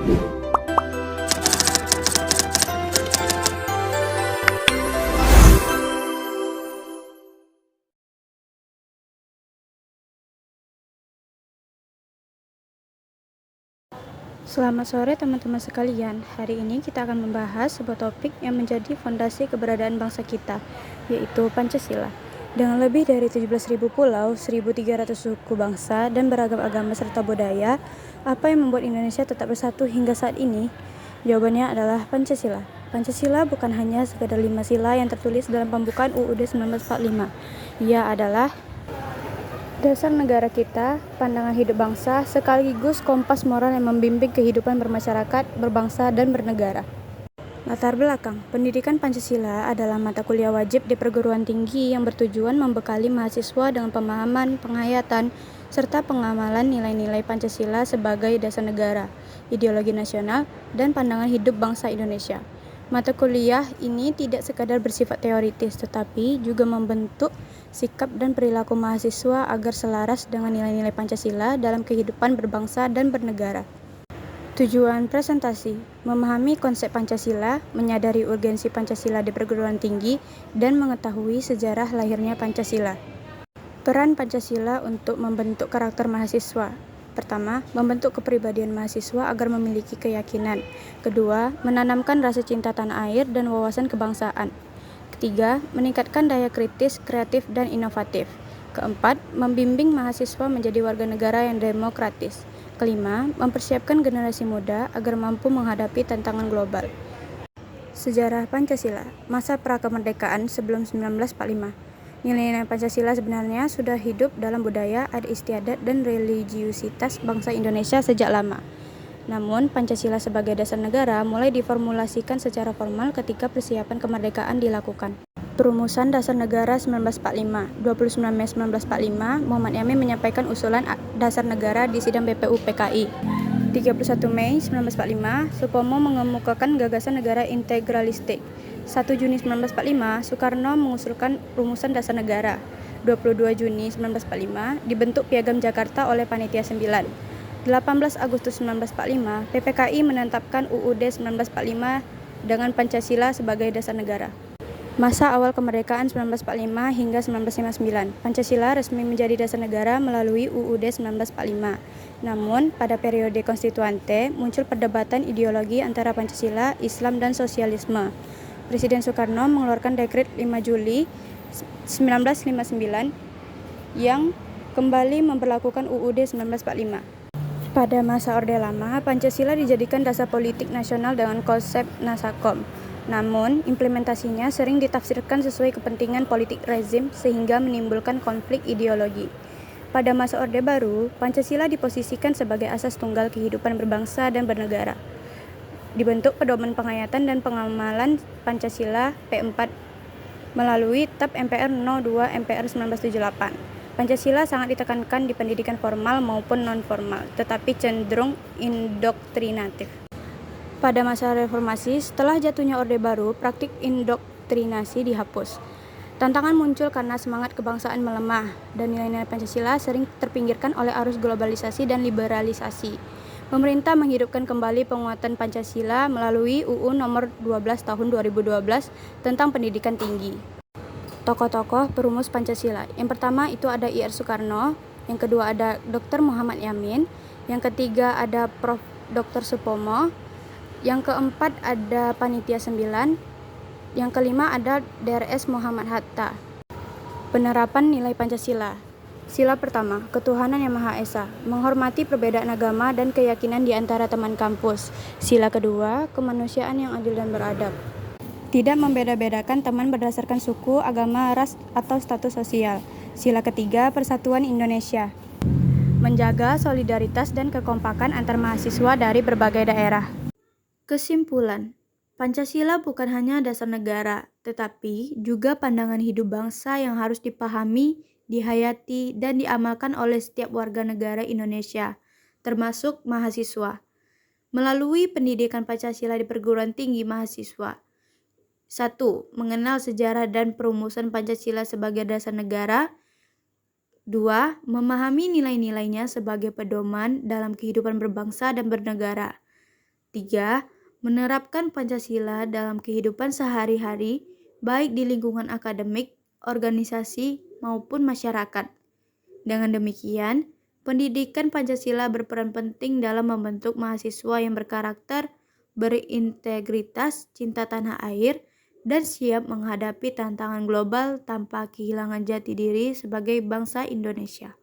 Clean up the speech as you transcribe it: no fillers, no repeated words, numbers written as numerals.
Selamat sore teman-teman sekalian. Hari ini kita akan membahas sebuah topik yang menjadi fondasi keberadaan bangsa kita, yaitu Pancasila. Dengan lebih dari 17.000 pulau, 1.300 suku bangsa, dan beragam agama serta budaya, apa yang membuat Indonesia tetap bersatu hingga saat ini? Jawabannya adalah Pancasila. Pancasila bukan hanya sekadar 5 sila yang tertulis dalam pembukaan UUD 1945. Ia adalah dasar negara kita, pandangan hidup bangsa, sekaligus kompas moral yang membimbing kehidupan bermasyarakat, berbangsa, dan bernegara. Latar belakang, pendidikan Pancasila adalah mata kuliah wajib di perguruan tinggi yang bertujuan membekali mahasiswa dengan pemahaman, penghayatan, serta pengamalan nilai-nilai Pancasila sebagai dasar negara, ideologi nasional, dan pandangan hidup bangsa Indonesia. Mata kuliah ini tidak sekadar bersifat teoritis, tetapi juga membentuk sikap dan perilaku mahasiswa agar selaras dengan nilai-nilai Pancasila dalam kehidupan berbangsa dan bernegara. Tujuan presentasi: memahami konsep Pancasila, menyadari urgensi Pancasila di perguruan tinggi, dan mengetahui sejarah lahirnya Pancasila. Peran Pancasila untuk membentuk karakter mahasiswa. Pertama, membentuk kepribadian mahasiswa agar memiliki keyakinan. Kedua, menanamkan rasa cinta tanah air dan wawasan kebangsaan. Ketiga, meningkatkan daya kritis, kreatif, dan inovatif. Keempat, membimbing mahasiswa menjadi warga negara yang demokratis. Kelima, mempersiapkan generasi muda agar mampu menghadapi tantangan global. Sejarah Pancasila, masa prakemerdekaan sebelum 1945. Nilai-nilai Pancasila sebenarnya sudah hidup dalam budaya, adat istiadat, dan religiusitas bangsa Indonesia sejak lama. Namun, Pancasila sebagai dasar negara mulai diformulasikan secara formal ketika persiapan kemerdekaan dilakukan. Perumusan Dasar Negara 1945, 29 Mei 1945, Muhammad Yamin menyampaikan usulan Dasar Negara di sidang BPU PKI. 31 Mei 1945, Supomo mengemukakan gagasan negara integralistik. 1 Juni 1945, Soekarno mengusulkan rumusan dasar negara. 22 Juni 1945, dibentuk Piagam Jakarta oleh Panitia 9. 18 Agustus 1945, PPKI menetapkan UUD 1945 dengan Pancasila sebagai dasar negara. Masa awal kemerdekaan 1945 hingga 1959, Pancasila resmi menjadi dasar negara melalui UUD 1945. Namun, pada periode konstituante, muncul perdebatan ideologi antara Pancasila, Islam, dan sosialisme. Presiden Soekarno mengeluarkan dekret 5 Juli 1959 yang kembali memperlakukan UUD 1945. Pada masa Orde Lama, Pancasila dijadikan dasar politik nasional dengan konsep Nasakom. Namun, implementasinya sering ditafsirkan sesuai kepentingan politik rezim sehingga menimbulkan konflik ideologi. Pada masa Orde Baru, Pancasila diposisikan sebagai asas tunggal kehidupan berbangsa dan bernegara. Dibentuk Pedoman Penghayatan dan Pengamalan Pancasila P4 melalui TAP MPR No. 2 MPR 1978. Pancasila sangat ditekankan di pendidikan formal maupun non-formal, tetapi cenderung indoktrinatif. Pada masa reformasi, setelah jatuhnya Orde Baru, praktik indoktrinasi dihapus. Tantangan muncul karena semangat kebangsaan melemah, dan nilai-nilai Pancasila sering terpinggirkan oleh arus globalisasi dan liberalisasi. Pemerintah menghidupkan kembali penguatan Pancasila melalui UU Nomor 12 Tahun 2012 tentang pendidikan tinggi. Tokoh-tokoh perumus Pancasila. Yang pertama itu ada Ir Soekarno, yang kedua ada Dr. Muhammad Yamin, yang ketiga ada Prof. Dr. Supomo, yang keempat ada Panitia 9, yang kelima ada DRS Muhammad Hatta. Penerapan nilai Pancasila. Sila pertama, ketuhanan yang Maha Esa, menghormati perbedaan agama dan keyakinan di antara teman kampus. Sila kedua, kemanusiaan yang adil dan beradab. Tidak membeda-bedakan teman berdasarkan suku, agama, ras, atau status sosial. Sila ketiga, persatuan Indonesia. Menjaga solidaritas dan kekompakan antar mahasiswa dari berbagai daerah. Kesimpulan, Pancasila bukan hanya dasar negara, tetapi juga pandangan hidup bangsa yang harus dipahami, dihayati, dan diamalkan oleh setiap warga negara Indonesia, termasuk mahasiswa. Melalui pendidikan Pancasila di perguruan tinggi mahasiswa. 1. Mengenal sejarah dan perumusan Pancasila sebagai dasar negara. 2. Memahami nilai-nilainya sebagai pedoman dalam kehidupan berbangsa dan bernegara. 3. Menerapkan Pancasila dalam kehidupan sehari-hari, baik di lingkungan akademik, organisasi, maupun masyarakat. Dengan demikian, pendidikan Pancasila berperan penting dalam membentuk mahasiswa yang berkarakter, berintegritas, cinta tanah air, dan siap menghadapi tantangan global tanpa kehilangan jati diri sebagai bangsa Indonesia.